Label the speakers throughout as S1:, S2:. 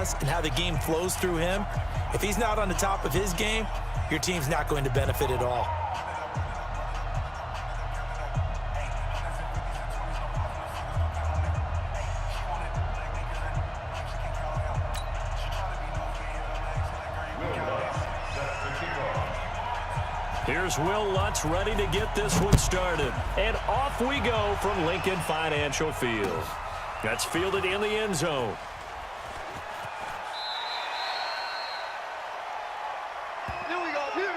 S1: has and how the game flows through him, if he's not on the top of his game, your team's not going to benefit at all.
S2: Here's Will Lutz ready to get this one started. And off we go from Lincoln Financial Field. That's fielded in the end zone.
S3: Here we go. Here.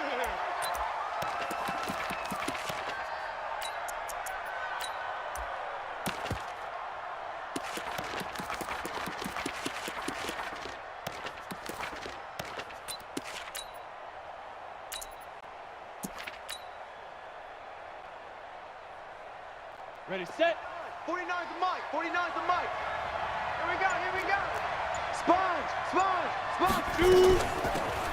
S3: Ready, set. 49's the mic. 49's the mic. Here we go. Here we go. Sponge. Sponge. Sponge.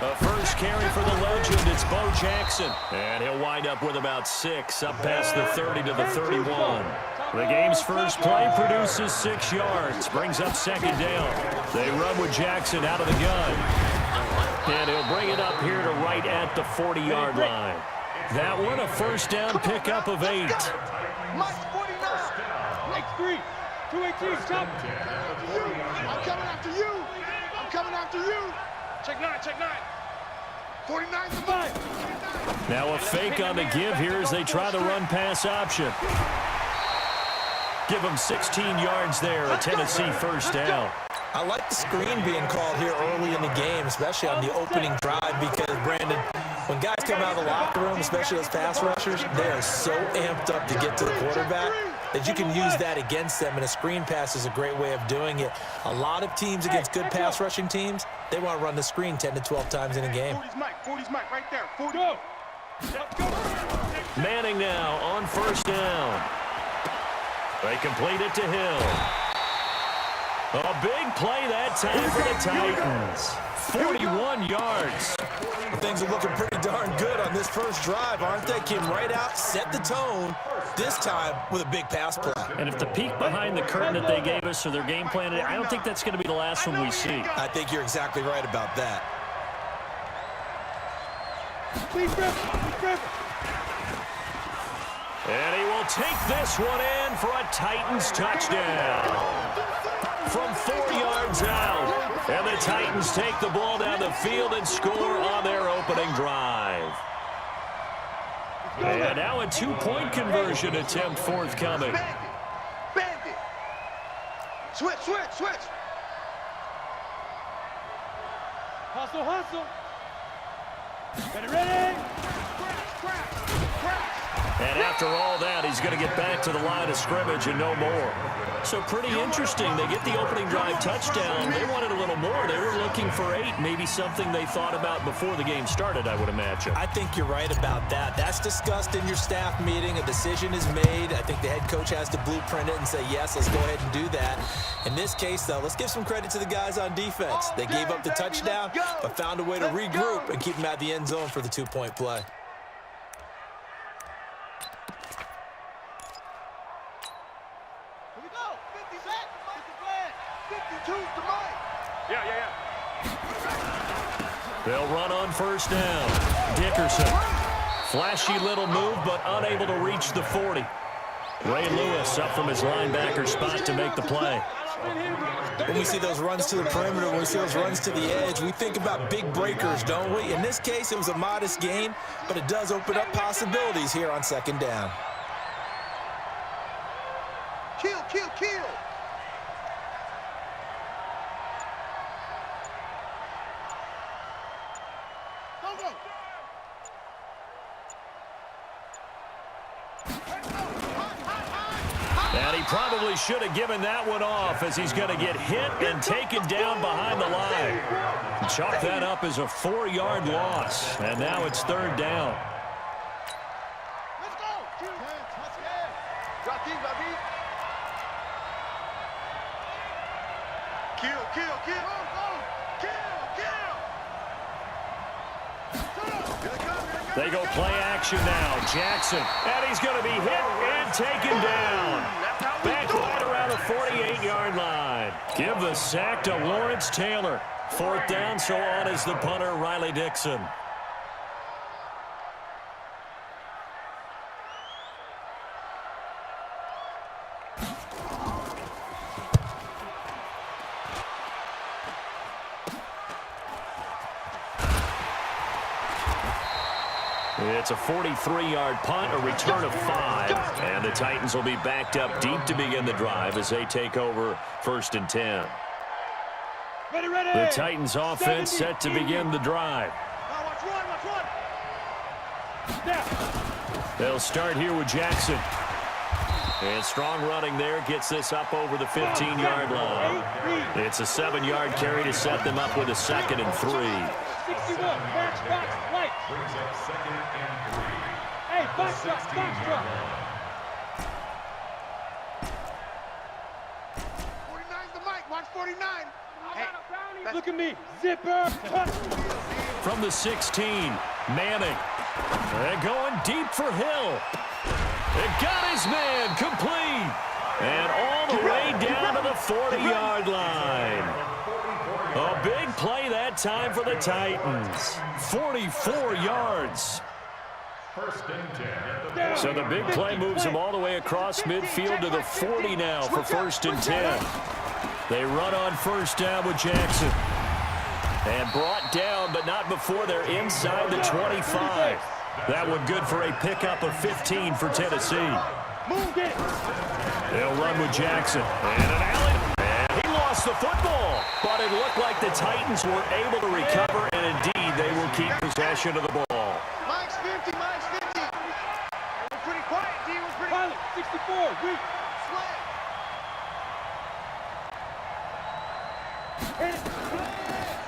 S2: A first carry for the legend. It's Bo Jackson. And he'll wind up with about 6 up past the 30 to the 31. The game's first play produces 6 yards. Brings up second down. They run with Jackson out of the gun. And he'll bring it up here to right at the 40-yard line. That one a first down pickup of 8.
S3: Mike's 49. Mike's 3. 218. Stop. I'm coming after you. I'm coming after you. Check 9. Check 9. 49's the mic.
S2: Now a fake on the give here as they try the run-pass option. Give them 16 yards there, a Tennessee first down.
S1: I like the screen being called here early in the game, especially on the opening drive, because, Brandon, when guys come out of the locker room, especially as pass rushers, they are so amped up to get to the quarterback that you can use that against them, and a screen pass is a great way of doing it. A lot of teams against good pass rushing teams, they want to run the screen 10 to 12 times in a game.
S3: 40's Mike right there. 40. Go.
S2: Manning now on first down. They complete it to Hill. A big play that time for the Titans. 41 yards.
S1: Things are looking pretty darn good on this first drive, aren't they? Came right out, set the tone, this time with a big pass play.
S2: And if the peek behind the curtain that they gave us or their game plan, I don't think that's going to be the last one we see.
S1: I think you're exactly right about that.
S2: And he will take this one in for a Titans touchdown. From 4 yards out. And the Titans take the ball down the field and score on their opening drive. And now a 2-point conversion attempt forthcoming.
S3: Bandit. Switch. Hustle. Ready. Crash.
S2: And after all that, he's going to get back to the line of scrimmage and no more. So pretty interesting. They get the opening drive touchdown. They wanted a little more. They were looking for 8, maybe something they thought about before the game started, I would imagine.
S1: I think you're right about that. That's discussed in your staff meeting. A decision is made. I think the head coach has to blueprint it and say, yes, let's go ahead and do that. In this case, though, let's give some credit to the guys on defense. They gave up the touchdown, but found a way to regroup and keep them out of the end zone for the 2-point play.
S2: They'll run on first down. Dickerson. Flashy little move, but unable to reach the 40. Ray Lewis up from his linebacker spot to make the play.
S1: When we see those runs to the perimeter, when we see those runs to the edge, we think about big breakers, don't we? In this case, it was a modest gain, but it does open up possibilities here on second down.
S3: Kill.
S2: And he probably should have given that one off as he's going to get hit and taken down behind the line. Chalk that up as a 4-yard loss. And now it's third down.
S3: Let's go. Drop in, baby. Kill.
S2: They go play action now. Jackson. And he's going to be hit and taken down. Back right around the 48-yard line. Give the sack to Lawrence Taylor. 4th down, so on is the punter, Riley Dixon. It's a 43-yard punt, a return of 5. And the Titans will be backed up deep to begin the drive as they take over 1st and 10.
S3: Ready, ready.
S2: The Titans offense set to begin the drive.
S3: Watch one.
S2: They'll start here with Jackson. And strong running there gets this up over the 15-yard line. It's a 7-yard carry to set them up with a 2nd and 3.
S3: 61, box, right. Hey, box drop. 49's the mic, watch 49. Hey, look at me, zipper.
S2: From the 16, Manning. They're going deep for Hill. It got his man complete. And all the way down to the 40-yard line. A big play that time for the Titans. 44 yards. So the big play moves them all the way across midfield to the 40 now for 1st and 10. They run on 1st down with Jackson. And brought down, but not before they're inside the 25. That one good for a pickup of 15 for Tennessee. They'll run with Jackson. And an alley. And he lost the football. But it looked like the Titans were able to recover, and indeed they will keep possession of the ball.
S3: Mike's 50. We're pretty quiet, D. We're pretty quiet. 64, weak.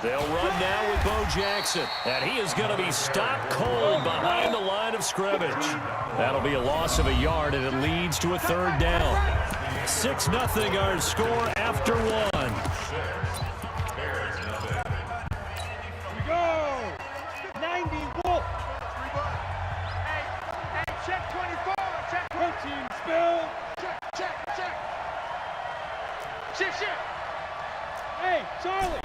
S2: They'll run now with Bo Jackson. And he is going to be stopped cold behind the line of scrimmage. That'll be a loss of a yard, and it leads to a 3rd down. 6-0 our score after 1.
S3: Go! 90, Wolf. Hey, check 24. Check 13, spill. Check. Shit. Hey, Charlie.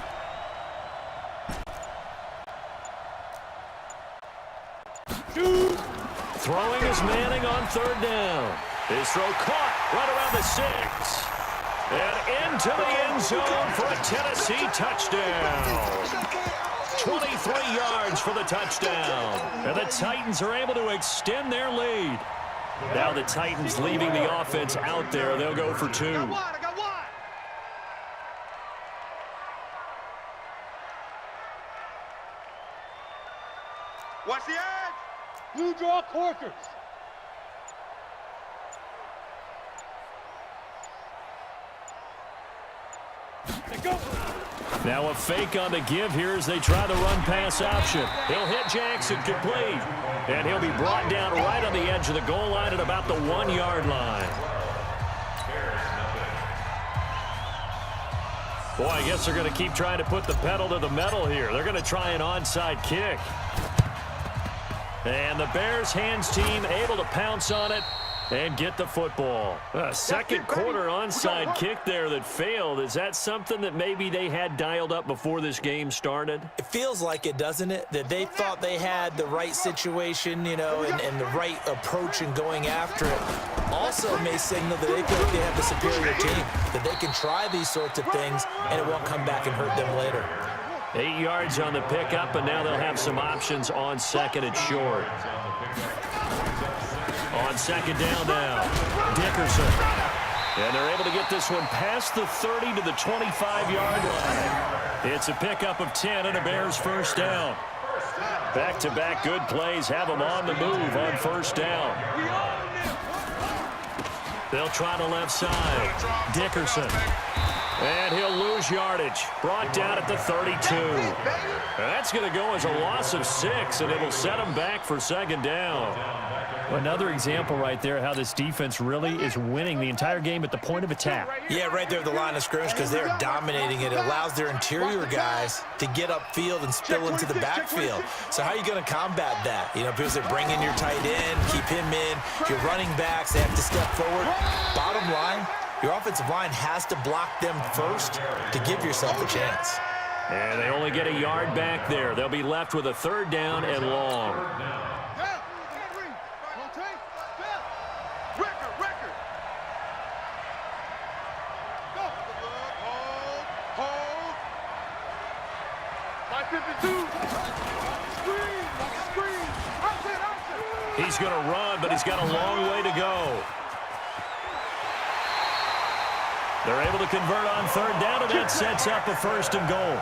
S3: Shoot.
S2: Throwing is Manning on 3rd down. His throw caught right around the 6. And into the end zone for a Tennessee touchdown. 23 yards for the touchdown. And the Titans are able to extend their lead. Now the Titans leaving the offense out there. They'll go for 2.
S3: I got one. Watch the edge. Blue draw Corkers. Go.
S2: Now a fake on the give here as they try the run-pass option. He'll hit Jackson complete. And he'll be brought down right on the edge of the goal line at about the 1-yard line. Boy, I guess they're going to keep trying to put the pedal to the metal here. They're going to try an onside kick. And the Bears hands team able to pounce on it and get the football. A second quarter onside kick there that failed. Is that something that maybe they had dialed up before this game started?
S1: It feels like it, doesn't it? That they thought they had the right situation, and the right approach in going after it. Also may signal that they feel like they have the superior team, that they can try these sorts of things, and it won't come back and hurt them later.
S2: 8 yards on the pickup, and now they'll have some options on 2nd and short. On 2nd down now, Dickerson. And they're able to get this one past the 30 to the 25-yard line. It's a pickup of 10 and a Bears 1st down. Back-to-back good plays have them on the move on 1st down. They'll try the left side. Dickerson. And he'll lose yardage. Brought down at the 32. That's going to go as a loss of 6, and it'll set them back for 2nd down. Another example right there how this defense really is winning the entire game at the point of attack.
S1: Yeah, right there at the line of scrimmage because they're dominating it. It allows their interior guys to get upfield and spill into the backfield. So how are you going to combat that? Because they bring in your tight end, keep him in. Your running backs, they have to step forward. Bottom line, Your offensive line has to block them first to give yourself a chance.
S2: And they only get a yard back there. They'll be left with a 3rd down and long.
S3: Record. Hold. 552. Screen. Outside.
S2: He's going to run, but he's got a long way to go. They're able to convert on 3rd down, and that sets up a 1st and goal.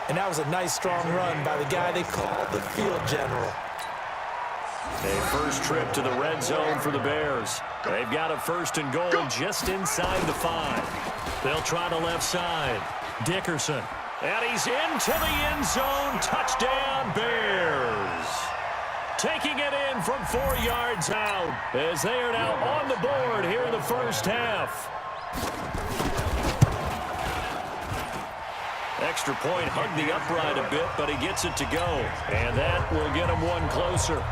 S1: And that was a nice, strong run by the guy they called the field general.
S2: A first trip to the red zone for the Bears. They've got a 1st and goal just inside the 5. They'll try the left side. Dickerson. And he's into the end zone. Touchdown, Bears. Taking it in from 4 yards out as they are now on the board here in the first half. Extra point hugged the upright a bit, but he gets it to go. And that will get him one closer.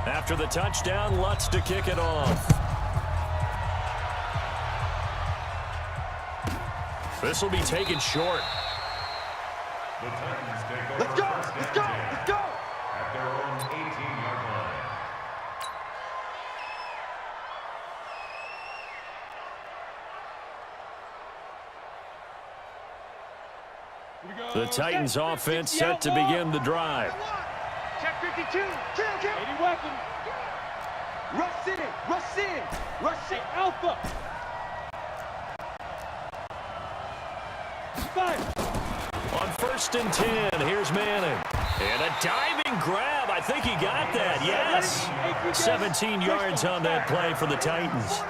S2: After the touchdown, Lutz to kick it off. This will be taken short.
S3: Let's go.
S4: At their own 18-yard line.
S2: The Titans offense set to begin the drive.
S3: Check 52. Kill. 80 weapon. Rush in. Alpha. 5.
S2: On 1st and 10, here's Manning. And a diving grab. I think he got that. Yes. 17 yards on that play for the Titans.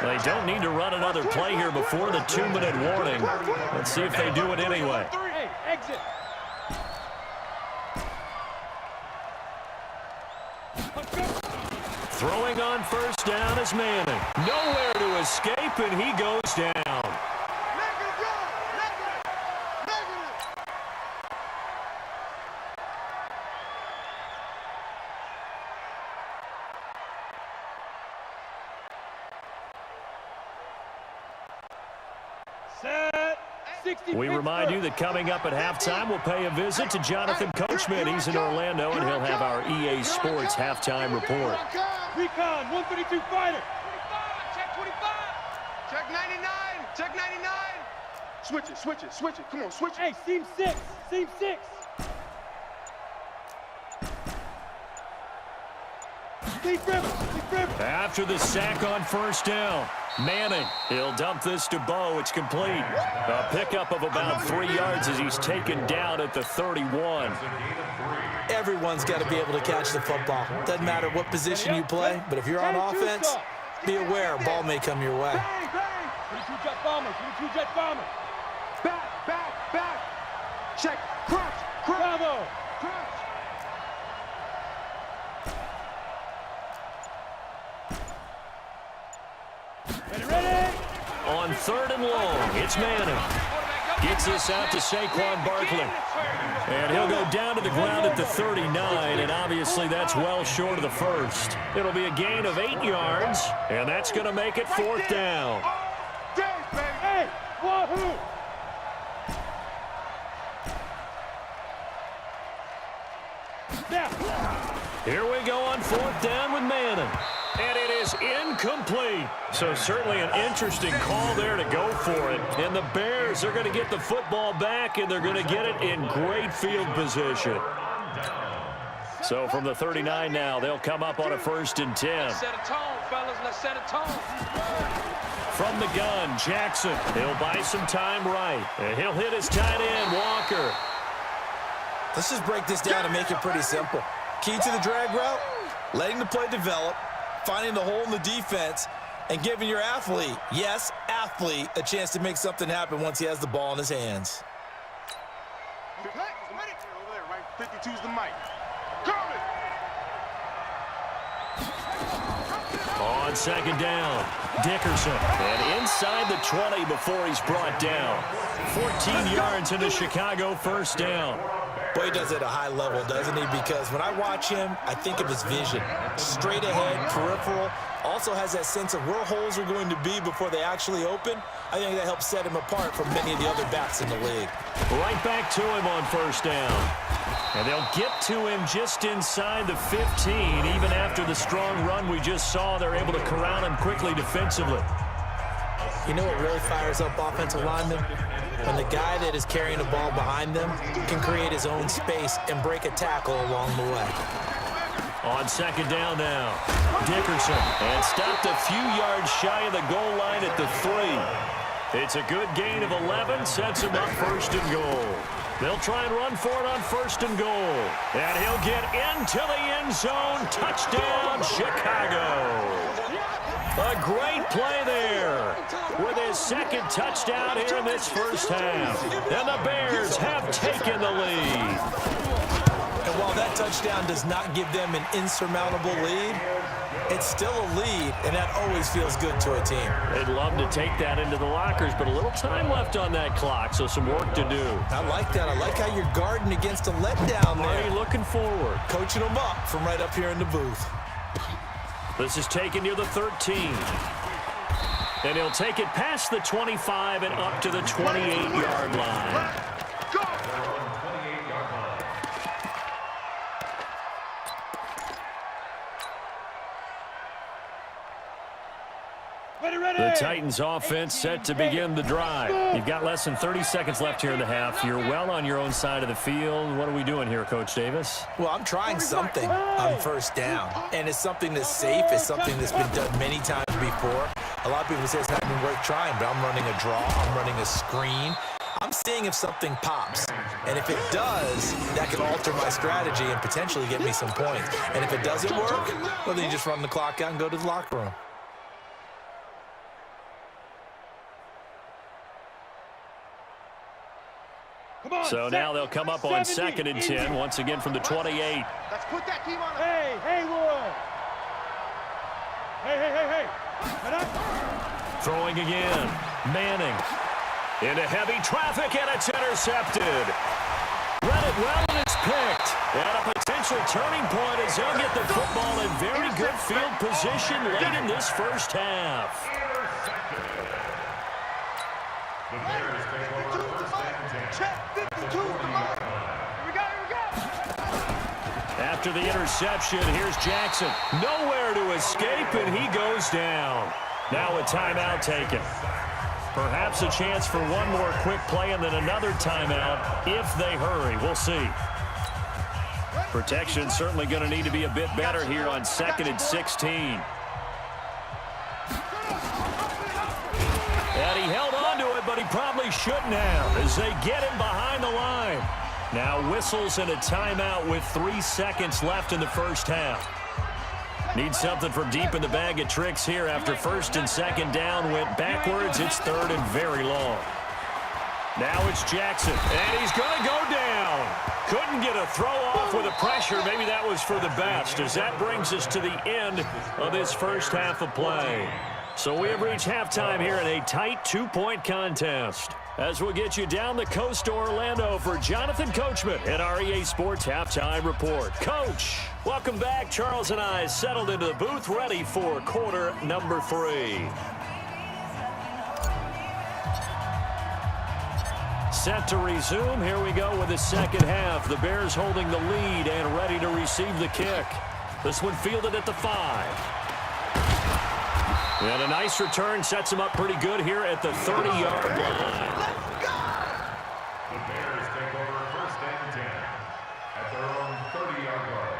S2: They don't need to run another play here before the 2-minute warning. Let's see if they do it anyway.
S3: Hey, exit.
S2: Throwing on 1st down is Manning. Nowhere to escape, and he goes down. We remind you that coming up at halftime, we'll pay a visit to Jonathan Coachman. He's in Orlando, and he'll have our EA Sports halftime report.
S3: Recon, 132 fighter. 25. Check 99. Switch it. Come on, switch it. Hey, seam 6. Deep river.
S2: After the sack on 1st down, Manning, he'll dump this to Bo. It's complete. A pickup of about 3 yards as he's taken down at the 31.
S1: Everyone's got to be able to catch the football. Doesn't matter what position you play, but if you're on offense, be aware a ball may come your way.
S3: Bang. 22 jet bomber. Back. Check. Crouch. Bravo. Crouch. Ready.
S2: On 3rd and long, it's Manning. Gets this out to Saquon Barkley. And he'll go down to the ground at the 39, and obviously that's well short of the 1st. It'll be a gain of 8 yards, and that's going to make it 4th down.
S3: Hey, wahoo!
S2: Here we go on 4th down with Manning. And it is incomplete. So certainly an interesting call there to go for it. And the Bears are going to get the football back, and they're going to get it in great field position. So from the 39 now, they'll come up on a 1st and 10.
S5: Set a tone, fellas. Let's set a tone.
S2: From the gun, Jackson. He'll buy some time right. And he'll hit his tight end, Walker.
S1: Let's just break this down and make it pretty simple. Key to the drag route, letting the play develop, finding the hole in the defense, and giving your athlete, yes, athlete, a chance to make something happen once he has the ball in his hands.
S3: Over there, right? 52's the mic.
S2: On 2nd down, Dickerson. And inside the 20 before he's brought down. 14 yards into Chicago 1st down.
S1: Boy, he does it at a high level, doesn't he? Because when I watch him, I think of his vision. Straight ahead, peripheral. Also has that sense of where holes are going to be before they actually open. I think that helps set him apart from many of the other backs in the league.
S2: Right back to him on first down. And they'll get to him just inside the 15. Even after the strong run we just saw, they're able to corral him quickly defensively.
S1: You know what really fires up offensive linemen? When the guy that is carrying the ball behind them can create his own space and break a tackle along the way.
S2: On second down now, Dickerson. And stopped a few yards shy of the goal line at the 3. It's a good gain of 11, sets him up first and goal. They'll try and run for it on first and goal. And he'll get into the end zone. Touchdown, Chicago. A great play there with his second touchdown here in this first half. And the Bears have taken the lead.
S1: And while that touchdown does not give them an insurmountable lead, it's still a lead, and that always feels good to a team.
S2: They'd love to take that into the lockers, but a little time left on that clock, so some work to do.
S1: I like that. I like how you're guarding against a letdown there.
S2: Are you looking forward?
S1: Coaching them up from right up here in the booth.
S2: This is taken near the 13. And he'll take it past the 25 and up to the 28-yard line. The Titans offense set to begin the drive. You've got less than 30 seconds left here in the half. You're well on your own side of the field. What are we doing here, Coach Davis?
S1: Well, I'm trying something on first down. And it's something that's safe. It's something that's been done many times before. A lot of people say it's not even worth trying, but I'm running a draw. I'm running a screen. I'm seeing if something pops. And if it does, that can alter my strategy and potentially get me some points. And if it doesn't work, well, then you just run the clock out and go to the locker room.
S2: So now they'll come up on 2nd and 10, once again from the 28.
S3: Let's put that team on.
S5: Hey, Roy. Hey.
S2: Throwing again. Manning. Into heavy traffic, and it's intercepted. Read it well, and it's picked. And a potential turning point as he'll get the football in very good field position late in this first half.
S4: The Bears take over first and 10.
S3: Check 52 to mine. Here we go.
S2: After the interception, here's Jackson. Nowhere to escape, and he goes down. Now a timeout taken. Perhaps a chance for one more quick play and then another timeout if they hurry. We'll see. Protection certainly going to need to be a bit better here on 2nd and 16. And he held on to it, but he probably shouldn't have as they get him behind the line. Now whistles and a timeout with 3 seconds left in the first half. Need something from deep in the bag of tricks here after 1st and 2nd down went backwards. It's 3rd and very long. Now it's Jackson, and he's going to go down. Couldn't get a throw off with the pressure. Maybe that was for the best, as that brings us to the end of this first half of play. So we have reached halftime here in a tight 2-point contest. As we'll get you down the coast to Orlando for Jonathan Coachman at our EA Sports Halftime Report. Coach, welcome back. Charles and I settled into the booth, ready for quarter number 3. Set to resume. Here we go with the second half. The Bears holding the lead and ready to receive the kick. This one fielded at the 5. And a nice return sets him up pretty good here at the 30-yard line.
S4: The Bears take over first and 10 at their own 30-yard line.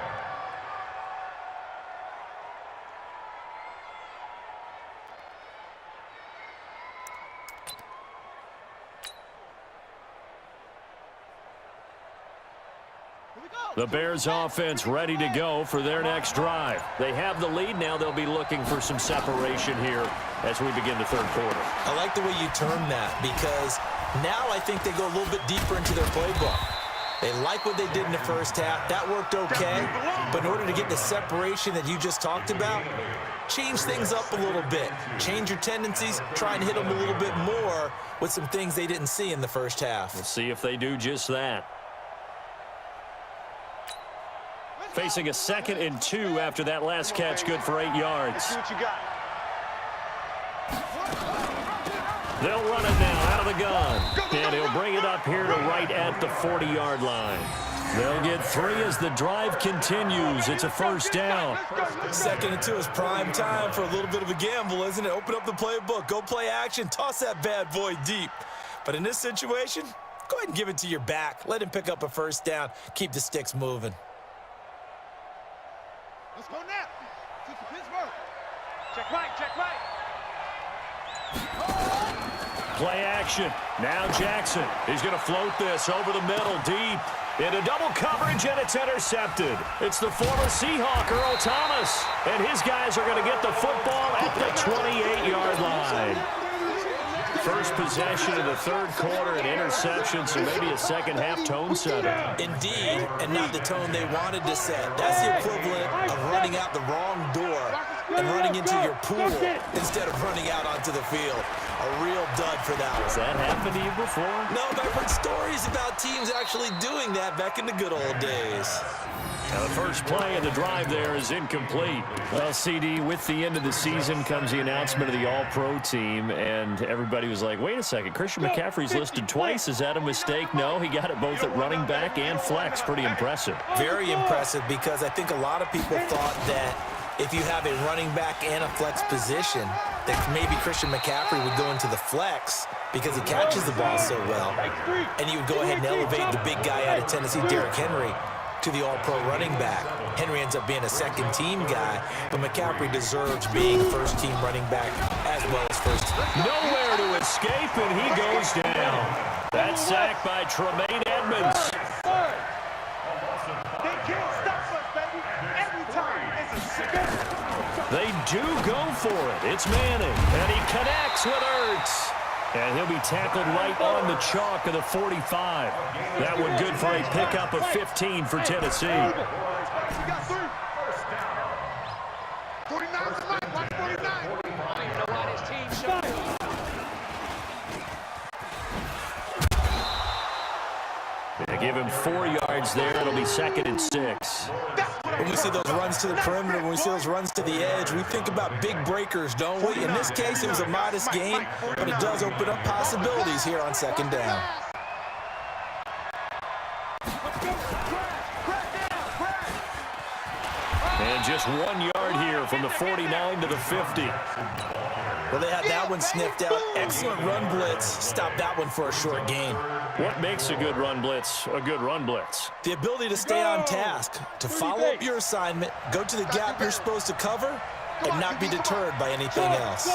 S2: The Bears offense ready to go for their next drive. They have the lead. Now they'll be looking for some separation here as we begin the third quarter.
S1: I like the way you term that because now I think they go a little bit deeper into their playbook. They like what they did in the first half. That worked okay. But in order to get the separation that you just talked about, change things up a little bit. Change your tendencies. Try and hit them a little bit more with some things they didn't see in the first half.
S2: We'll see if they do just that. Facing a 2nd and 2 after that last catch, good for 8 yards.
S3: See what you got.
S2: They'll run it now out of the gun. And he'll bring it up here to right at the 40-yard line. They'll get 3 as the drive continues. It's a first down.
S1: 2nd and 2 is prime time for a little bit of a gamble, isn't it? Open up the playbook, go play action, toss that bad boy deep. But in this situation, go ahead and give it to your back. Let him pick up a first down. Keep the sticks moving.
S3: Let's go now. To Pittsburgh. Check right, check right.
S2: Play action. Now Jackson. He's going to float this over the middle, deep. Into double coverage, and it's intercepted. It's the former Seahawk, Earl Thomas. And his guys are going to get the football at the 28-yard line. First possession of the 3rd quarter, an interception, so maybe a second-half tone setter.
S1: Indeed, and not the tone they wanted to set. That's the equivalent of running out the wrong door and running into your pool instead of running out onto the field. A real dud for that one.
S2: Has that happened to you before?
S1: No, but I've heard stories about teams actually doing that back in the good old days.
S2: Now the first play of the drive there is incomplete. Well, CD, with the end of the season comes the announcement of the All-Pro team, and everybody was like, wait a second, Christian McCaffrey's listed twice. Is that a mistake? No, he got it both at running back and flex. Pretty impressive.
S1: Very impressive, because I think a lot of people thought that if you have a running back and a flex position, that maybe Christian McCaffrey would go into the flex because he catches the ball so well, and you would go ahead and elevate the big guy out of Tennessee, Derrick Henry, to the All-Pro running back. Henry ends up being a second-team guy, but McCaffrey deserves being first-team running back as well as first-team.
S2: Nowhere to escape, and he goes down. That sack by Tremaine Edmonds.
S3: They can't stop us, baby. Every time. It's a second.
S2: They do go for it. It's Manning, and he connects with Ertz. And he'll be tackled right on the chalk of the 45. That one good for a pickup of 15 for Tennessee.
S3: We got 3. 49 tonight. Watch 49.
S5: I don't even know why this team showed up.
S2: They give him 4 yards there. It'll be 2nd and 6.
S1: When we see those runs to the perimeter, when we see those runs to the edge, we think about big breakers, don't we? In this case, it was a modest gain, but it does open up possibilities here on 2nd down.
S2: And just 1 yard here from the 49 to the 50.
S1: Well, they had that one sniffed out. Excellent run blitz. Stopped that one for a short gain.
S2: What makes a good run blitz a good run blitz?
S1: The ability to stay on task, to follow up your assignment, go to the gap you're supposed to cover, and not be deterred by anything else.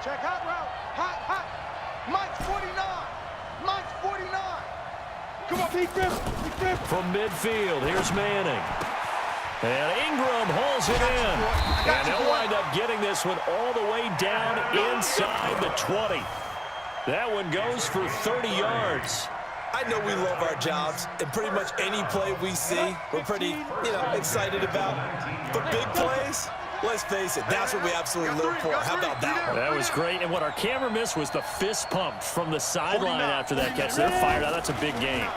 S3: Check hot route. Hot. Mike's 49. Mike's 49. Come on, Pete Griffin.
S2: From midfield, here's Manning. And Ingram hauls it in. And they'll wind up getting this one all the way down inside the 20. That one goes for 30 yards.
S1: I know we love our jobs, and pretty much any play we see, we're pretty, excited about. But big plays, let's face it, that's what we absolutely live for. How about that one?
S2: That was great. And what our camera missed was the fist pump from the sideline after that catch. They're fired out. That's a big game.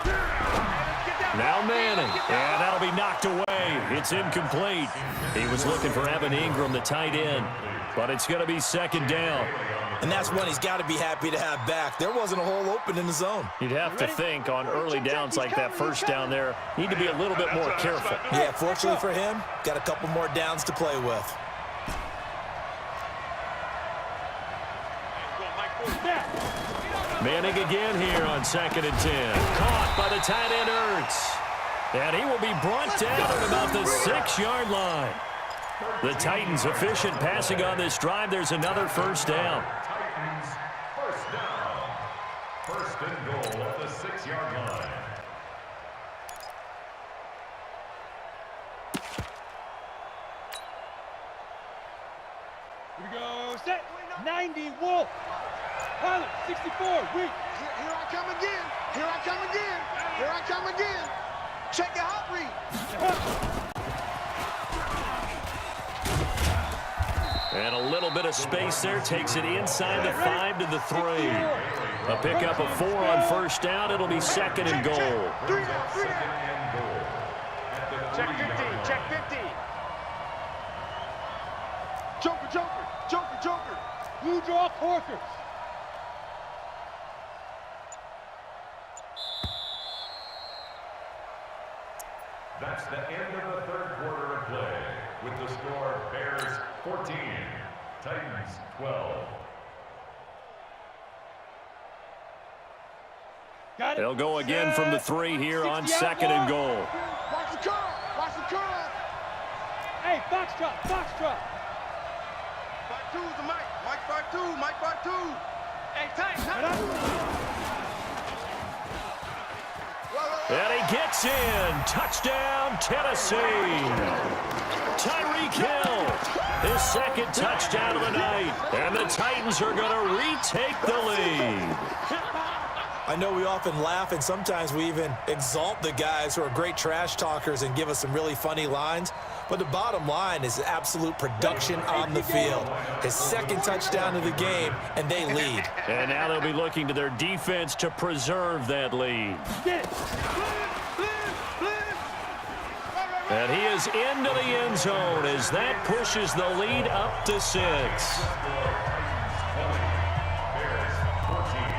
S2: Now Manning, and that'll be knocked away. It's incomplete. He was looking for Evan Ingram, the tight end, but it's going to be 2nd down.
S1: And that's one he's got to be happy to have back. There wasn't a hole open in the zone.
S2: You'd have to think on early downs like that first down there, need to be a little bit more careful.
S1: Yeah, fortunately for him, got a couple more downs to play with.
S2: Manning again here on 2nd and 10. Caught by the tight end Ertz. And he will be brought down at about the 6-yard line. The Titans efficient passing on this drive. There's another first down.
S4: Titans, first down. First and goal at the 6-yard line.
S3: Here we go. Set. 90 Wolf. Pilot 64. Here I come again. Here I come again. Here I come again. Check your hot read.
S2: And a little bit of space there. Takes it inside the 5 to the 3. A pickup of 4 on first down. It'll be 2nd and goal.
S3: 3
S4: Second and goal at the
S3: Check 50. Check 50. Joker, Joker, Joker, Joker. Blue draw corkers.
S4: That's the end of the third quarter of play. With the score, Bears 14, Titans 12.
S3: Got it.
S2: They'll go again from the 3 here on 2nd and goal.
S3: Watch the curl. Watch the curl. Hey, box truck, box truck. 5-2's the Mike. Mike 5-2, Mike 5-2. Hey, tight.
S2: And he gets in. Touchdown, Tennessee. Tyreek Hill, his 2nd touchdown of the night. And the Titans are going to retake the lead.
S1: I know we often laugh, and sometimes we even exalt the guys who are great trash talkers and give us some really funny lines. But the bottom line is absolute production on the field. His 2nd touchdown of the game, and they lead.
S2: And now they'll be looking to their defense to preserve that lead. And he is into the end zone as that pushes the lead up to 6.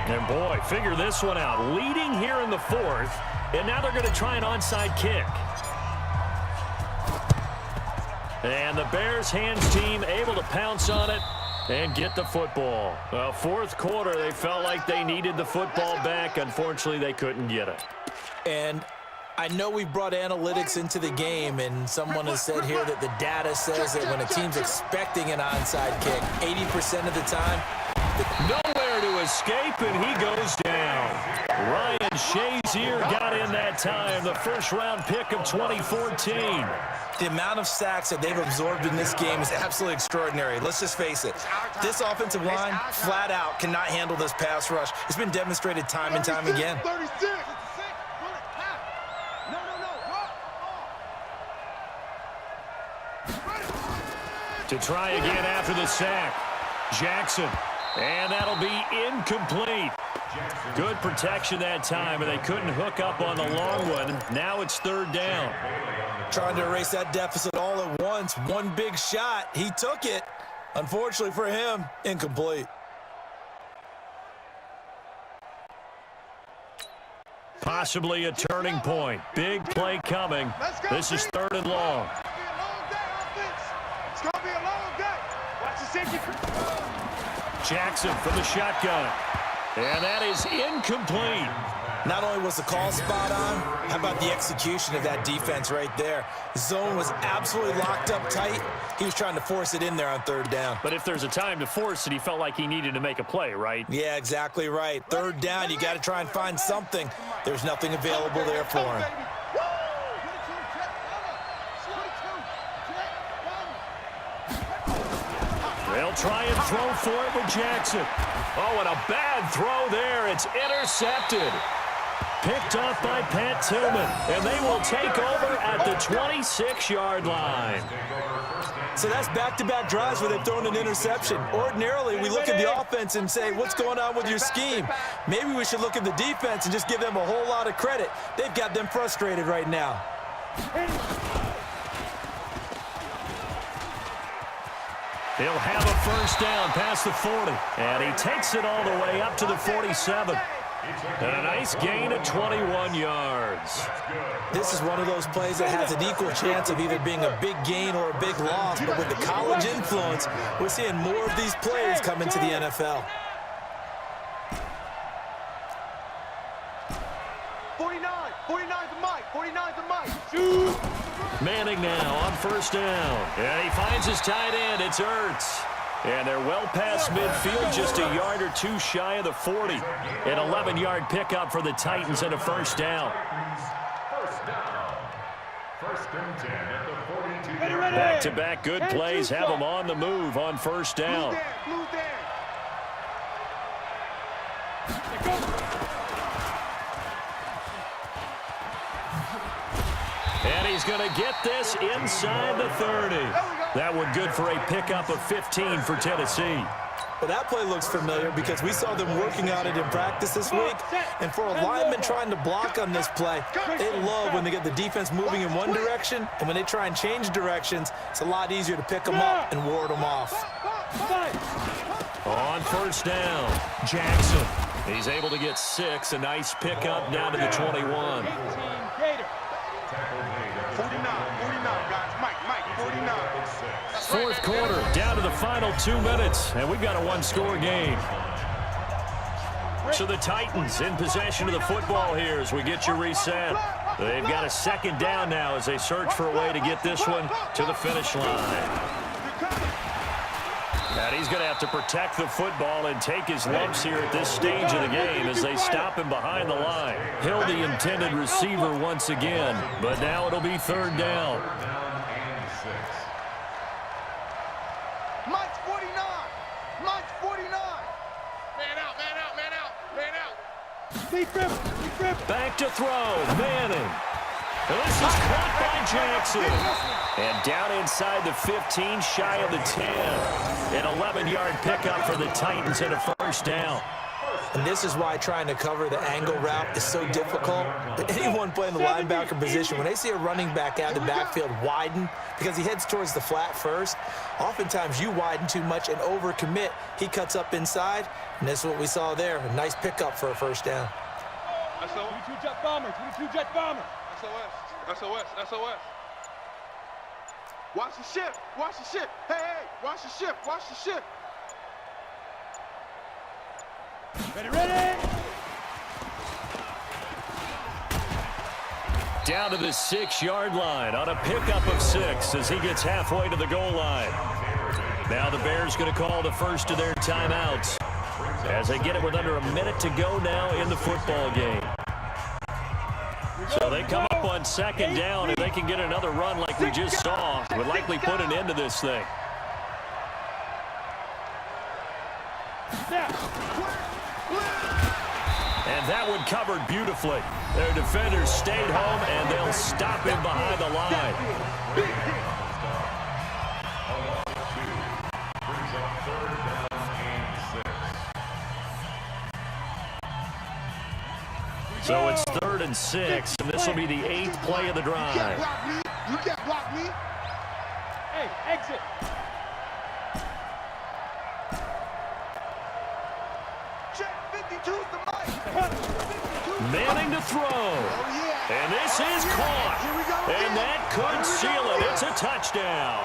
S2: And boy, figure this one out. Leading here in the 4th, and now they're going to try an onside kick. And the Bears hands team able to pounce on it and get the football. Well, 4th quarter, they felt like they needed the football back. Unfortunately, they couldn't get it.
S1: And I know we brought analytics into the game, and someone has said here that the data says that when a team's expecting an onside kick, 80% of the time,
S2: nowhere to escape, and he goes down. Ryan Shazier got in that time, the 1st-round pick of 2014.
S1: the amount of sacks that they've absorbed in this game is absolutely extraordinary. Let's just face it. This offensive line, flat out, cannot handle this pass rush. It's been demonstrated time and time again.
S3: 36.
S2: To try again after the sack. Jackson. And that'll be incomplete. Good protection that time, and they couldn't hook up on the long one. Now it's 3rd down.
S1: Trying to erase that deficit all at once. One big shot. He took it. Unfortunately for him, incomplete.
S2: Possibly a turning point. Big play coming. This is 3rd and long.
S3: It's going to be a long day. Watch the safety.
S2: Jackson from the shotgun. And that is incomplete.
S1: Not only was the call spot on, how about the execution of that defense right there? The zone was absolutely locked up tight. He was trying to force it in there on 3rd down.
S2: But if there's a time to force it, he felt like he needed to make a play, right?
S1: Yeah, exactly right. 3rd down, you got to try and find something. There's nothing available there for him.
S2: They'll try and throw for it with Jackson. Oh, and a bad throw there. It's intercepted. Picked off by Pat Tillman, and they will take over at the 26-yard line.
S1: So that's back-to-back drives where they've thrown an interception. Ordinarily, we look at the offense and say, what's going on with your scheme? Maybe we should look at the defense and just give them a whole lot of credit. They've got them frustrated right now.
S2: He'll have a 1st down past the 40, and he takes it all the way up to the 47. And a nice gain of 21 yards.
S1: This is one of those plays that has an equal chance of either being a big gain or a big loss, but with the college influence, we're seeing more of these plays come into the NFL.
S3: 49 to Mike, 49 to Mike. Shoot!
S2: Manning now on 1st down. And he finds his tight end. It's Ertz. And they're well past midfield, just a yard or two shy of the 40. An 11-yard pickup for the Titans and a 1st down.
S4: 1st and 10 at the 42.
S2: Back-to-back good plays have them on the move on 1st down. And he's going to get this inside the 30. That one good for a pickup of 15 for Tennessee.
S1: Well, that play looks familiar because we saw them working on it in practice this week. And for a lineman trying to block on this play, they love when they get the defense moving in one direction. And when they try and change directions, it's a lot easier to pick them up and ward them off.
S2: On first down, Jackson. He's able to get 6. A nice pickup down to the 21.
S3: 49, guys. Mike, 49.
S2: Fourth quarter, down to the final 2 minutes, and we've got a one-score game. So the Titans in possession of the football here as we get you reset. They've got a second down now as they search for a way to get this one to the finish line. And he's going to have to protect the football and take his lumps here at this stage of the game as they stop him behind the line. He'll the intended receiver once again, but now it'll be third down.
S3: Mike's 49. Mike's 49. Man out.
S2: Back to throw, Manning. And this is caught by Jackson. And down inside the 15, shy of the 10. An 11-yard pickup for the Titans and a first down.
S1: And this is why trying to cover the angle route is so difficult. Anyone playing the linebacker position, when they see a running back out of the backfield widen because he heads towards the flat first, oftentimes you widen too much and overcommit. He cuts up inside, and this is what we saw there. A nice pickup for a first down.
S3: SOS. 22 jet bomber. SOS. Watch the ship. Hey, watch the ship. Ready.
S2: Down to the 6-yard line on a pickup of 6 as he gets halfway to the goal line. Now the Bears going to call the first of their timeouts as they get it with under a minute to go now in the football game. So they come up on second down, and they can get another run like we just saw. Would likely put an end to this thing. And that one covered beautifully. Their defenders stayed home, and they'll stop him behind the line. So it's 3rd and 6, and this will be the 8th play of the drive.
S3: You can't block me. Hey, exit. Check 52's the mic.
S2: Manning to throw. And this is caught. And that could seal it. It's a touchdown.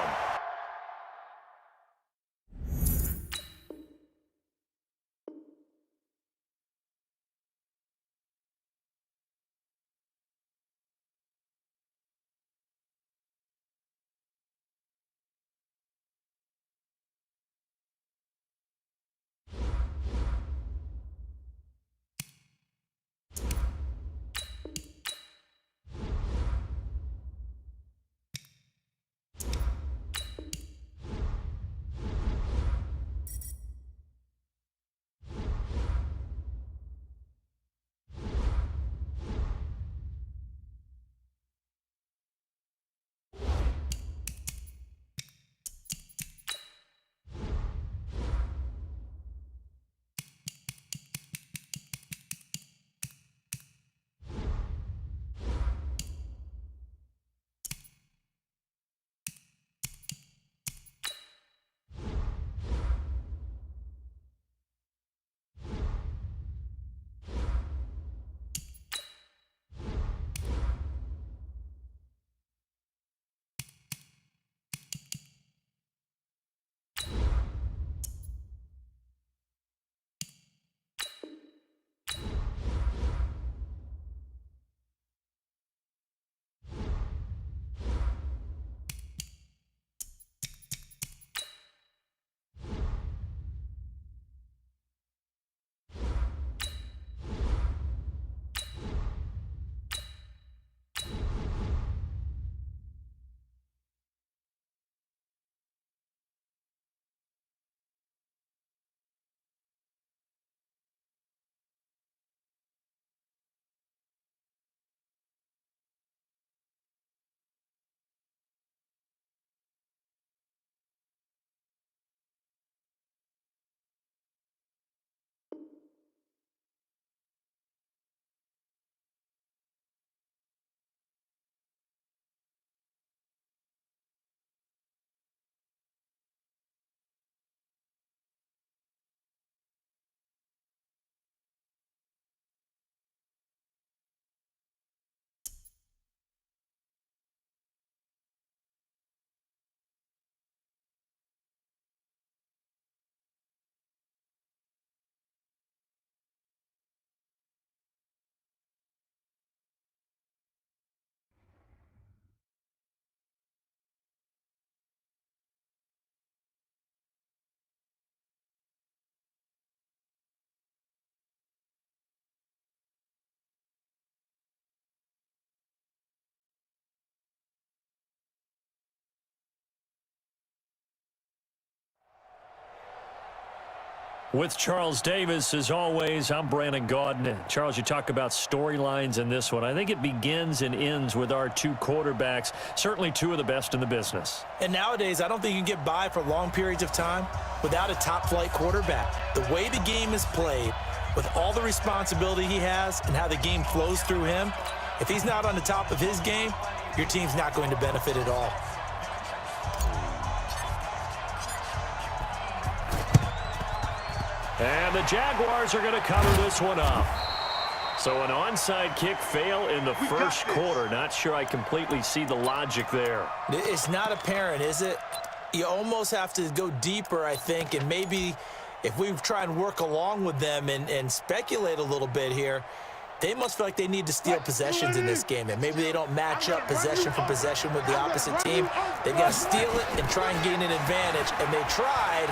S2: With Charles Davis, as always, I'm Brandon Gaudin. Charles, you talk about storylines in this one. I think it begins and ends with our two quarterbacks, certainly two of the best in the business.
S1: And nowadays, I don't think you can get by for long periods of time without a top-flight quarterback. The way the game is played, with all the responsibility he has and how the game flows through him, if he's not on the top of his game, your team's not going to benefit at all.
S2: And the Jaguars are going to cover this one up. So an onside kick fail in the first quarter. Not sure I completely see the logic there.
S1: It's not apparent, is it? You almost have to go deeper, I think, and maybe if we try and work along with them and speculate a little bit here, they must feel like they need to steal possessions in this game, and maybe they don't match up possession for possession with the opposite team. They've got to steal it and try and gain an advantage, and they tried.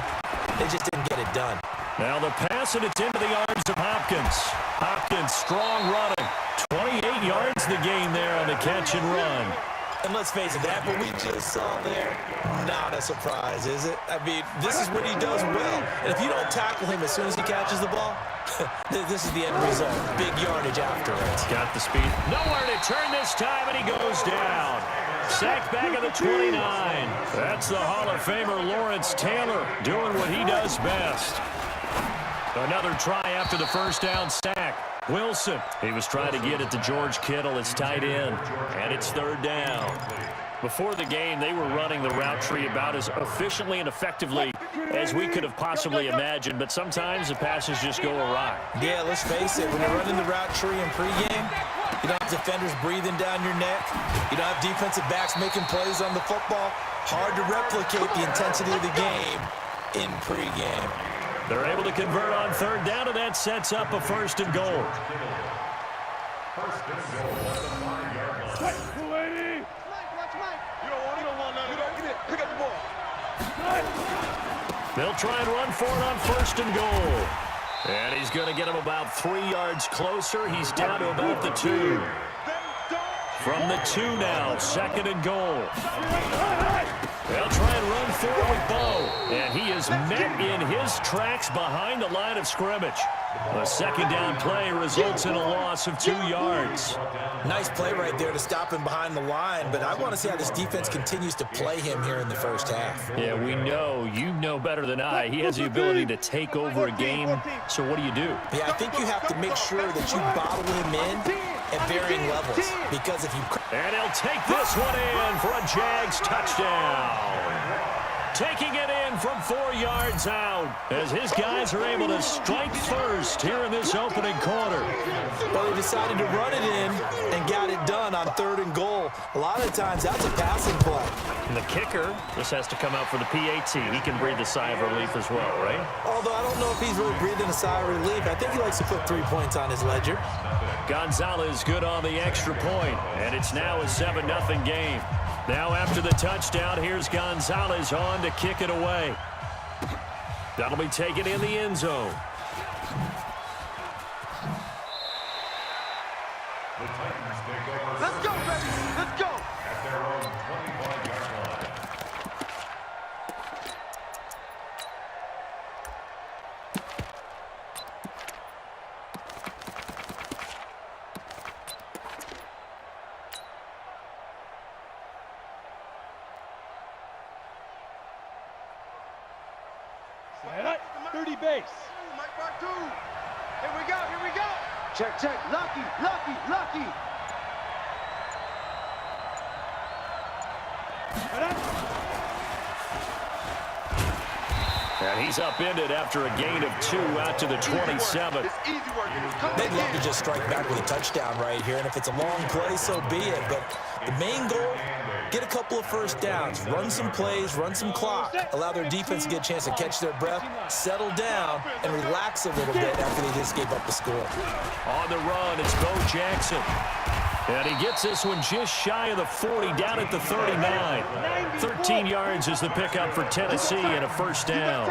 S1: They just didn't get it done.
S2: Now the pass, and it's into the arms of Hopkins. Hopkins, strong running. 28 yards the gain there on the catch and run.
S1: And let's face it, that what we just saw there, not a surprise, is it? I mean, this is what he does well. And if you don't tackle him as soon as he catches the ball, this is the end result. Big yardage after it.
S2: Got the speed. Nowhere to turn this time, and he goes down. Sacked back at the 29. That's the Hall of Famer Lawrence Taylor doing what he does best. Another try after the first down sack. Wilson, he was trying to get it to George Kittle, his tight end, and it's third down. Before the game, they were running the route tree about as efficiently and effectively as we could have possibly imagined, but sometimes the passes just go awry.
S1: Yeah, let's face it, when you're running the route tree in pregame, you don't have defenders breathing down your neck. You don't have defensive backs making plays on the football. Hard to replicate the intensity of the game in pregame.
S2: They're able to convert on third down, and that sets up a first and goal.
S4: First and goal at the 5-yard line.
S2: They'll try and run for it on first and goal. And he's going to get him about 3 yards closer. He's down to about the 2. From the 2 now, second and goal. They'll try and run forward with Bo. And he is met in his tracks behind the line of scrimmage. A second down play results in a loss of 2 yards.
S1: Nice play right there to stop him behind the line, but I want to see how this defense continues to play him here in the first half.
S2: Yeah, we know. You know better than I. He has the ability to take over a game. So what do you do?
S1: Yeah, I think you have to make sure that you bottle him in at varying levels, because if you...
S2: And he'll take this one in for a Jags touchdown. Taking it in from 4 yards out as his guys are able to strike first here in this opening quarter.
S1: Well, they decided to run it in and got it done on third and goal. A lot of times, that's a passing play.
S2: And the kicker, this has to come out for the PAT. He can breathe a sigh of relief as well, right?
S1: Although I don't know if he's really breathing a sigh of relief. I think he likes to put 3 points on his ledger.
S2: Gonzalez good on the extra point, and it's now a 7-0 game. Now after the touchdown, here's Gonzalez on to kick it away. That'll be taken in the end zone.
S4: The Titans take over.
S3: Let's go, baby. Let's go.
S4: At their own 25-yard line.
S3: Set up. 30 base. Mike Mark 2. Here we go. Here we go. Check, check. Lucky, lucky, lucky.
S2: And he's upended after a gain of 2 out to the 27.
S3: It's easy work.
S1: They'd love to just strike back with a touchdown right here, and if it's a long play, so be it. But the main goal, get a couple of first downs, run some plays, run some clock, allow their defense to get a chance to catch their breath, settle down, and relax a little bit after they just gave up the score.
S2: On the run, it's Bo Jackson. And he gets this one just shy of the 40, down at the 39. 13 yards is the pickup for Tennessee and a first down.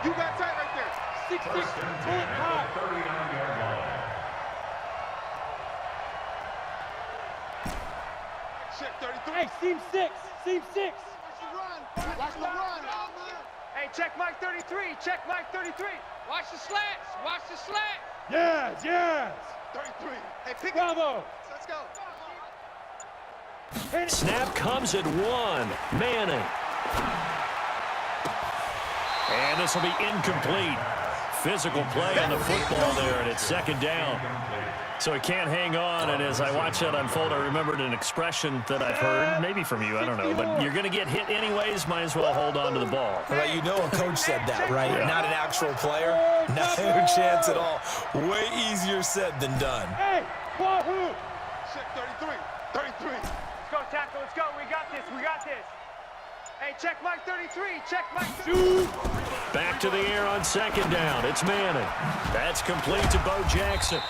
S3: You got tight right there. 6-6, pull it high.
S4: 39-yard line.
S3: Check 33. Hey, seam 6. Seam 6. Watch the run. Watch the run. Hey, check Mike 33. Check Mike 33.
S5: Watch the slats. Watch the slats.
S3: Yes, yes. 33. Hey, pick Bravo. Let's go.
S2: Snap comes at 1. Manning. And this will be incomplete. Physical play on the football there, and it's second down. So he can't hang on, and as I watch that unfold, I remembered an expression that I've heard, maybe from you, I don't know, but you're going to get hit anyways, might as well hold on to the ball.
S1: Well, you know a coach said that, right?
S2: Yeah.
S1: Not an actual player. No chance at all. Way easier said than done.
S3: Hey, Wahoo! Check 33. 33. Let's go, tackle. Let's go. We got this. We got this. Hey, check Mike 33. Check Mike 2.
S2: Back to the air on second down. It's Manning. That's complete to Bo Jackson.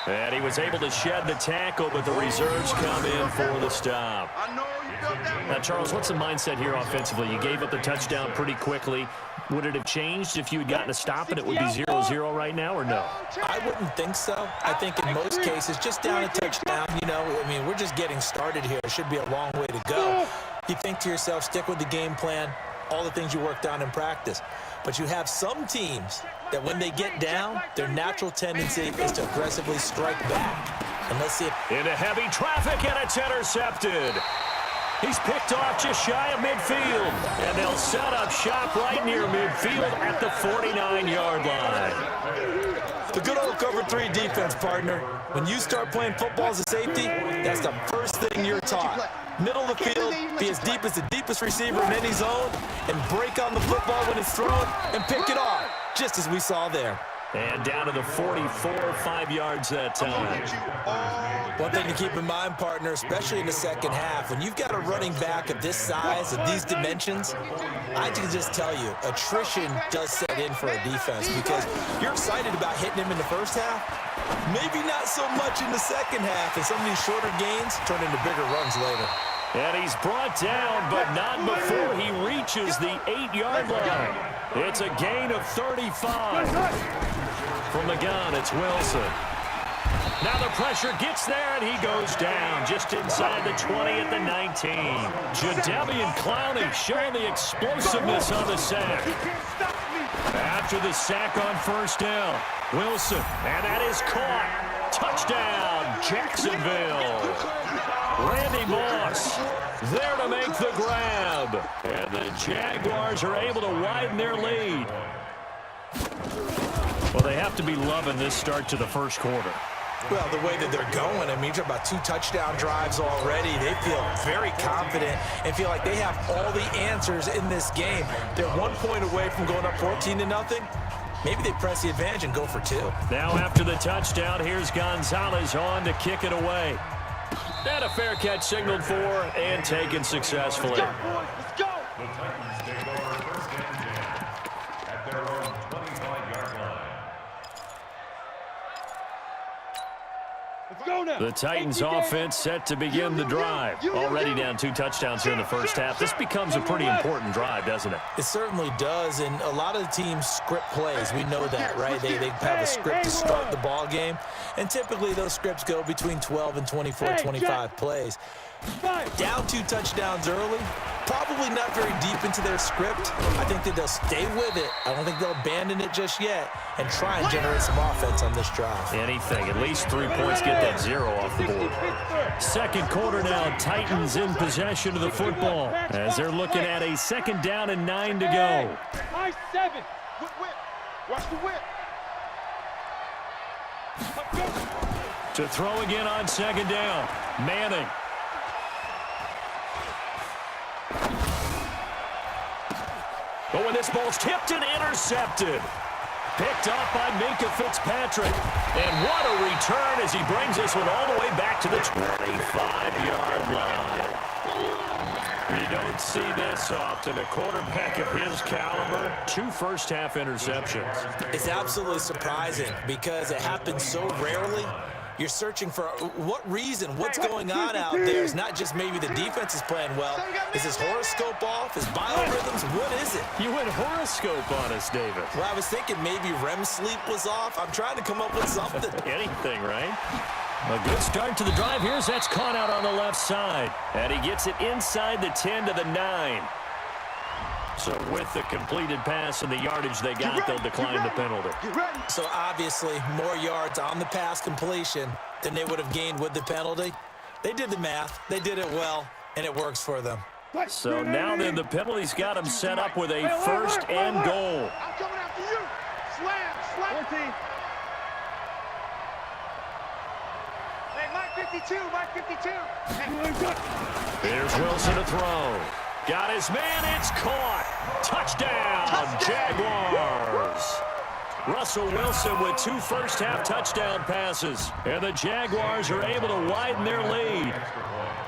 S2: And he was able to shed the tackle, but the reserves come in for the stop.
S3: I know you felt that.
S2: Now, Charles, what's the mindset here offensively? You gave up the touchdown pretty quickly. Would it have changed if you had gotten a stop and it would be 0-0 right now, or no?
S1: I wouldn't think so. I think in most cases, just down a touchdown, you know, I mean, we're just getting started here. It should be a long way to go. You think to yourself, stick with the game plan, all the things you worked on in practice. But you have some teams that when they get down, their natural tendency is to aggressively strike back. And let's see if...
S2: Into heavy traffic, and it's intercepted. He's picked off just shy of midfield. And they'll set up shop right near midfield at the 49-yard line.
S1: The good old cover 3 defense, partner. When you start playing football as a safety, that's the first thing you're taught. Middle of the field, be as deep as the deepest receiver in any zone, and break on the football when it's thrown, and pick it off, just as we saw there.
S2: And down to the 44, 5 yards that time.
S1: One thing to keep in mind, partner, especially in the second half, when you've got a running back of this size, of these dimensions, I can just tell you, attrition does set in for a defense because you're excited about hitting him in the first half, maybe not so much in the second half, and some of these shorter gains turn into bigger runs later.
S2: And he's brought down, but not before he reaches the 8-yard line. It's a gain of 35. From the gun, it's Wilson. Now the pressure gets there, and he goes down just inside the 20 at the 19. Jadeveon Clowney showing the explosiveness on the sack. After the sack on first down, Wilson, and that is caught. Touchdown, Jacksonville. Randy Moss there to make the grab. And the Jaguars are able to widen their lead. Well, they have to be loving this start to the first quarter.
S1: Well, the way that they're going, I mean, you're talking about 2 touchdown drives already. They feel very confident and feel like they have all the answers in this game. They're 1 point away from going up 14-0. Maybe they press the advantage and go for 2.
S2: Now after the touchdown, here's Gonzalez on to kick it away. And a fair catch signaled for and taken successfully.
S3: Let's go, boys. Let's go.
S4: The Titans take over first and 10 at their own 25-yard line.
S3: Let's go now.
S2: The Titans offense set to begin the drive. Already down 2 touchdowns here in the first half. This becomes a pretty important drive, doesn't it?
S1: It certainly does, and a lot of the teams script plays. We know that, right? They have a script to start the ball game, and typically those scripts go between 12 and 24, 25 plays. Down 2 touchdowns early, probably not very deep into their script. I think that they'll stay with it. I don't think they'll abandon it just yet and try and generate some offense on this drive.
S2: Anything, at least 3 points, get that 0 off the board. Second quarter now, Titans in possession of the football as they're looking at a 2nd down and 9 to go.
S3: High 7. Whip. Watch the whip.
S2: To throw again on 2nd down, Manning. But when this ball's tipped and intercepted. Picked up by Minkah Fitzpatrick. And what a return as he brings this one all the way back to the 25-yard line. You don't see this often. A quarterback of his caliber, 2 first-half interceptions.
S1: It's absolutely surprising because it happens so rarely. You're searching for what reason, what's going on out there. It's not just maybe the defense is playing well. Is his horoscope off? His biorhythms? What is it?
S2: You went horoscope on us, David.
S1: Well, I was thinking maybe REM sleep was off. I'm trying to come up with something.
S2: Anything, right? A good start to the drive. Here's that's caught out on the left side. And he gets it inside the 10 to the 9. So with the completed pass and the yardage they got, they'll decline the penalty.
S1: So obviously, more yards on the pass completion than they would have gained with the penalty. They did the math. They did it well, and it works for them.
S2: So now then, the penalty's got them set up with a first and goal.
S3: I'm coming after you. Slam. 14. Hey, Mike 52, Mike 52. Hey.
S2: Here's Wilson to throw. Got his man, it's caught. Touchdown, Jaguars. Russell Wilson with 2 first-half touchdown passes. And the Jaguars are able to widen their lead.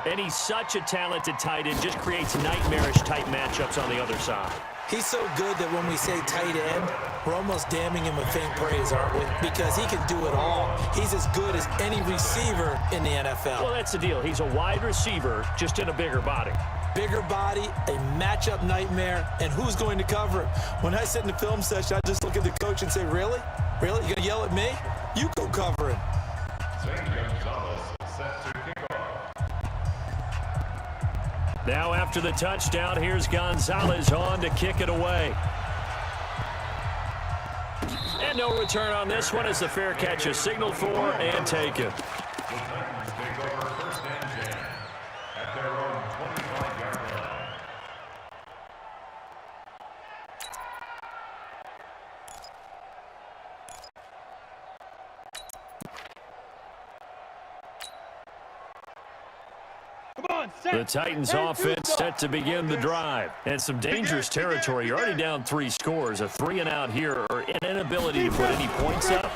S2: And he's such a talented tight end, just creates nightmarish-type matchups on the other side.
S1: He's so good that when we say tight end, we're almost damning him with faint praise, aren't we? Because he can do it all. He's as good as any receiver in the NFL.
S2: Well, that's the deal. He's a wide receiver, just in a bigger body.
S1: Bigger body, a matchup nightmare, and who's going to cover him? When I sit in the film session, I just look at the coach and say, really? Really? You going to yell at me? You go cover him.
S2: Now after the touchdown, here's Gonzalez on to kick it away. And no return on this one as the fair catch is signaled for and taken. The Titans offense set to begin the drive. And some dangerous territory. You're already down 3 scores. A 3-and-out here or an inability to put any points up.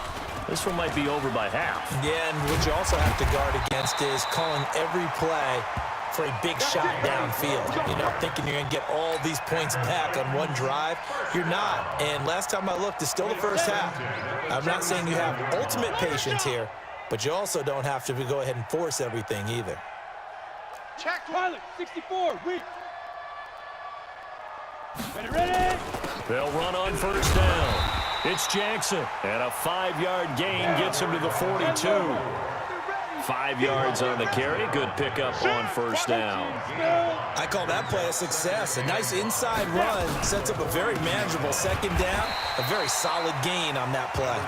S2: This one might be over by half.
S1: Yeah, and what you also have to guard against is calling every play for a big shot downfield. You know, thinking you're going to get all these points back on one drive. You're not. And last time I looked, it's still the first half. I'm not saying you have ultimate patience here, but you also don't have to go ahead and force everything either.
S3: Check pilot, 64, weak. Ready.
S2: They'll run on first down. It's Jackson, and a 5-yard gain gets him to the 42. 5 yards on the carry. Good pickup on first down.
S1: I call that play a success. A nice inside run sets up a very manageable second down. A very solid gain on that play.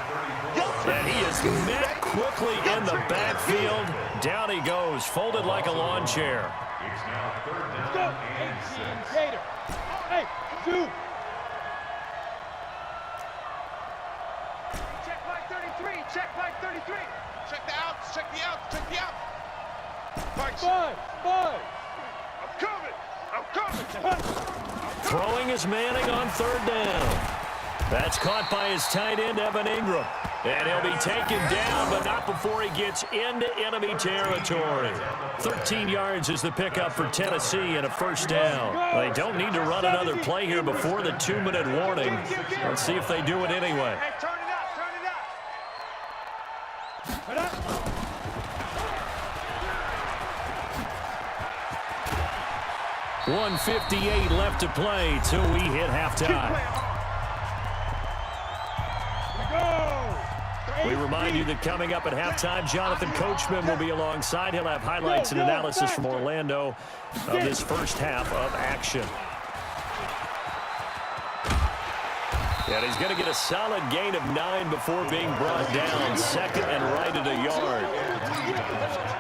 S2: And he is met quickly in the backfield. Down he goes, folded like a lawn chair.
S4: It's now 3rd down and 6.
S3: Hey, 2. Check Mike 33. Check Mike 33. Check the outs. Check the outs. Check the outs. Mike 5. I'm coming.
S2: Throwing is Manning on 3rd down. That's caught by his tight end, Evan Ingram. And he'll be taken down, but not before he gets into enemy territory. 13 yards is the pickup for Tennessee and a first down. They don't need to run another play here before the 2-minute warning. Let's see if they do it anyway.
S3: Hey, turn it up.
S2: 1:58 left to play till we hit halftime. We remind you that coming up at halftime, Jonathan Coachman will be alongside. He'll have highlights and analysis from Orlando of this first half of action. And he's going to get a solid gain of 9 before being brought down. 2nd and right at a yard.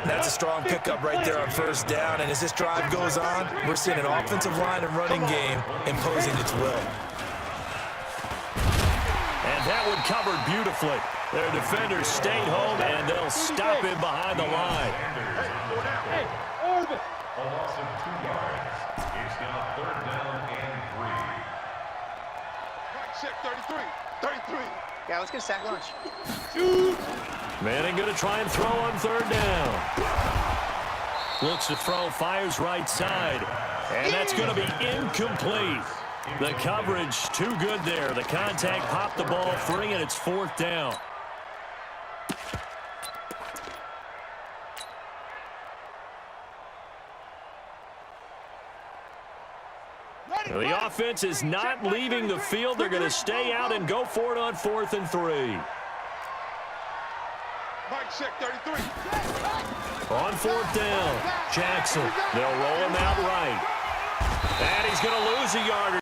S1: That's a strong pickup right there on first down. And as this drive goes on, we're seeing an offensive line and running game imposing its will.
S2: And that one covered beautifully. Their defenders stayed home, and they'll stop him behind the line.
S3: Hey, Orbit.
S4: A loss of 2 yards. It's now 3rd down and 3.
S3: Mike check 33.
S6: Yeah, let's get a sack lunch.
S2: Manning going to try and throw on 3rd down. Looks to throw, fires right side. And that's going to be incomplete. The coverage too good there. The contact popped the ball free, and it's 4th down. The offense is not leaving the field. They're going to stay out and go for it on 4th and 3.
S3: Mike check 33.
S2: On 4th down, Jackson. They'll roll him out right. And he's going to lose a yard or